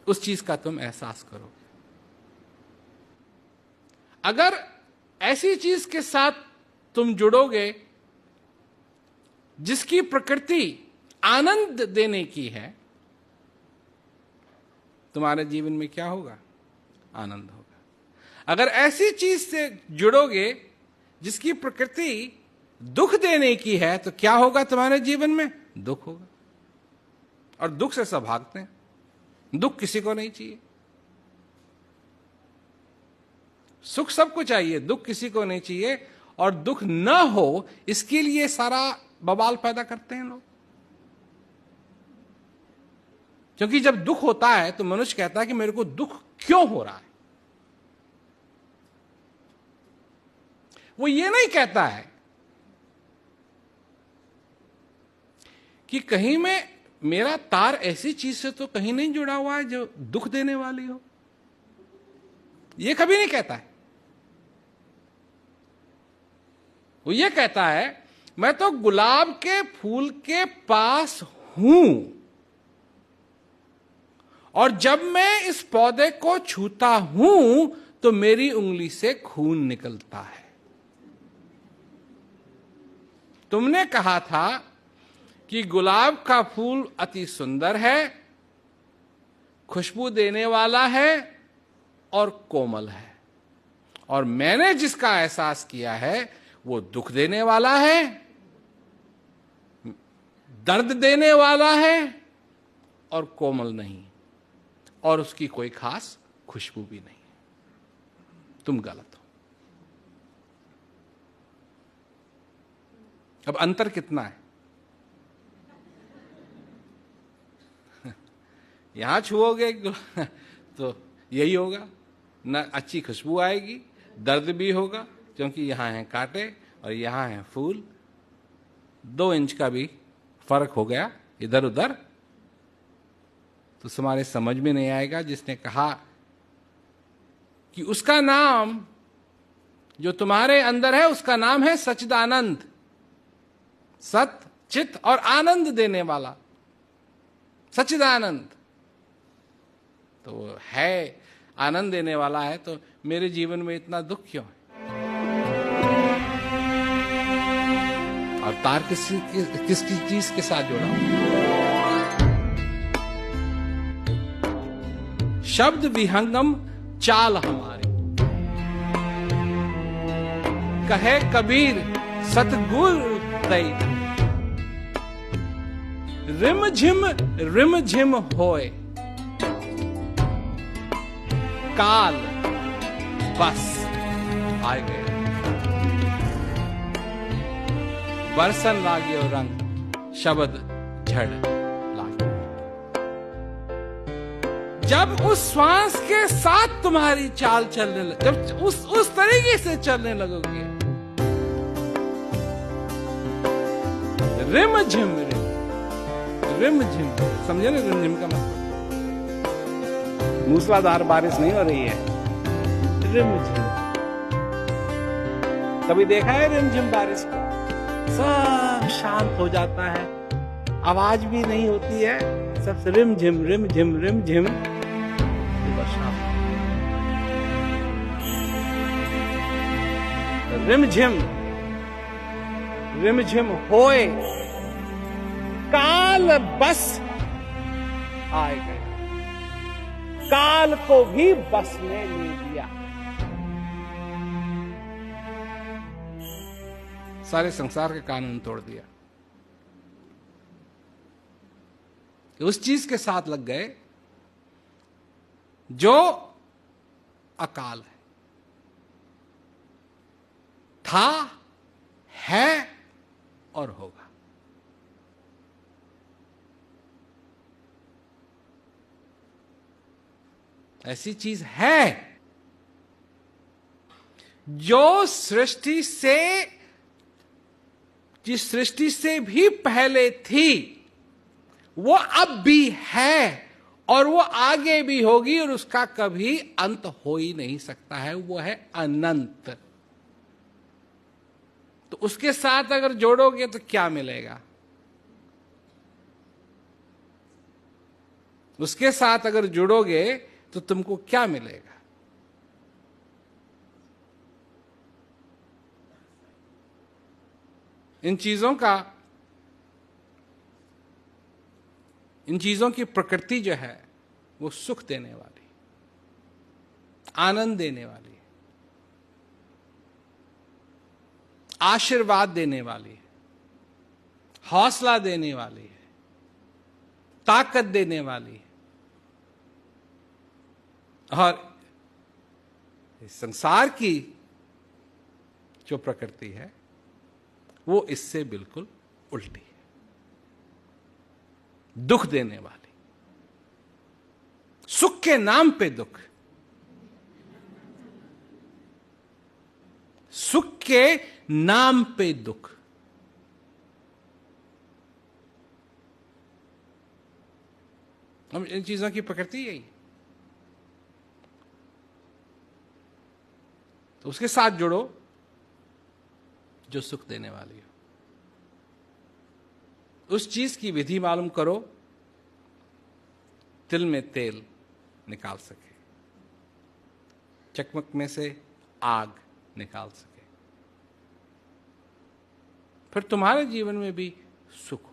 उस चीज का तुम एहसास करो। अगर ऐसी चीज के साथ तुम जुड़ोगे जिसकी प्रकृति आनंद देने की है, तुम्हारे जीवन में क्या होगा? आनंद होगा। अगर ऐसी चीज से जुड़ोगे जिसकी प्रकृति दुख देने की है, तो क्या होगा तुम्हारे जीवन में? दुख होगा। और दुख से सब भागते हैं। दुख किसी को नहीं चाहिए। सुख सबको चाहिए, दुख किसी को नहीं चाहिए। और दुख न हो इसके लिए सारा बवाल पैदा करते हैं लोग। क्योंकि जब दुख होता है तो मनुष्य कहता है कि मेरे को दुख क्यों हो रहा है। वो ये नहीं कहता है कि कहीं में मेरा तार ऐसी चीज से तो कहीं नहीं जुड़ा हुआ है जो दुख देने वाली हो। ये कभी नहीं कहता है। वो ये कहता है मैं तो गुलाब के फूल के पास हूं, और जब मैं इस पौधे को छूता हूं तो मेरी उंगली से खून निकलता है। तुमने कहा था कि गुलाब का फूल अति सुंदर है, खुशबू देने वाला है और कोमल है, और मैंने जिसका एहसास किया है वो दुख देने वाला है, दर्द देने वाला है और कोमल नहीं, और उसकी कोई खास खुशबू भी नहीं। तुम गलत हो। अब अंतर कितना है? यहां छुओगे तो यही होगा, न अच्छी खुशबू आएगी, दर्द भी होगा, क्योंकि यहां है कांटे और यहां है फूल। 2 इंच का भी फर्क हो गया इधर उधर तो तुम्हारे समझ में नहीं आएगा। जिसने कहा कि उसका नाम जो तुम्हारे अंदर है उसका नाम है सच्चिदानंद, सत चित और आनंद देने वाला सच्चिदानंद, तो वो है आनंद देने वाला है। तो मेरे जीवन में इतना दुख क्यों है? और तार किसकी चीज के साथ जोड़ा हूं? शब्द विहंगम चाल हमारी, कहे कबीर सतगुरु दई, रिम झिम होए काल बस आ गए, बरसन लागियो रंग शब्द झड़ लागे। जब उस श्वास के साथ तुम्हारी चाल चलने लगे, जब उस तरीके से चलने लगोगे, रिम झिम समझे ना? रिम झिम का मतलब मूसलाधार बारिश नहीं हो रही है, रिम झिम। कभी देखा है रिम झिम बारिश को? सब शांत हो जाता है, आवाज भी नहीं होती है, सब रिम झिम रिम झिम रिम झिम। रिम झिम होए काल बस आए गए, काल को भी बस में ले लिया। सारे संसार के कानून तोड़ दिया। उस चीज के साथ लग गए जो अकाल है, था, है और होगा। ऐसी चीज है जो जिस सृष्टि से भी पहले थी, वो अब भी है और वो आगे भी होगी, और उसका कभी अंत हो ही नहीं सकता है। वो है अनंत। तो उसके साथ अगर जोड़ोगे तो क्या मिलेगा? उसके साथ अगर जुड़ोगे तो तुमको क्या मिलेगा? इन चीजों की प्रकृति जो है वो सुख देने वाली, आनंद देने वाली, आशीर्वाद देने वाली है, हौसला देने वाली है, ताकत देने वाली है। और इस संसार की जो प्रकृति है वो इससे बिल्कुल उल्टी है, दुख देने वाली, सुख के नाम पे दुख, सुख के नाम पे दुख। हम इन चीजों की प्रकृति यही, तो उसके साथ जुड़ो जो सुख देने वाली हो, उस चीज की विधि मालूम करो, तिल में तेल निकाल सके, चकमक में से आग निकाल सके, फिर तुम्हारे जीवन में भी सुख हो।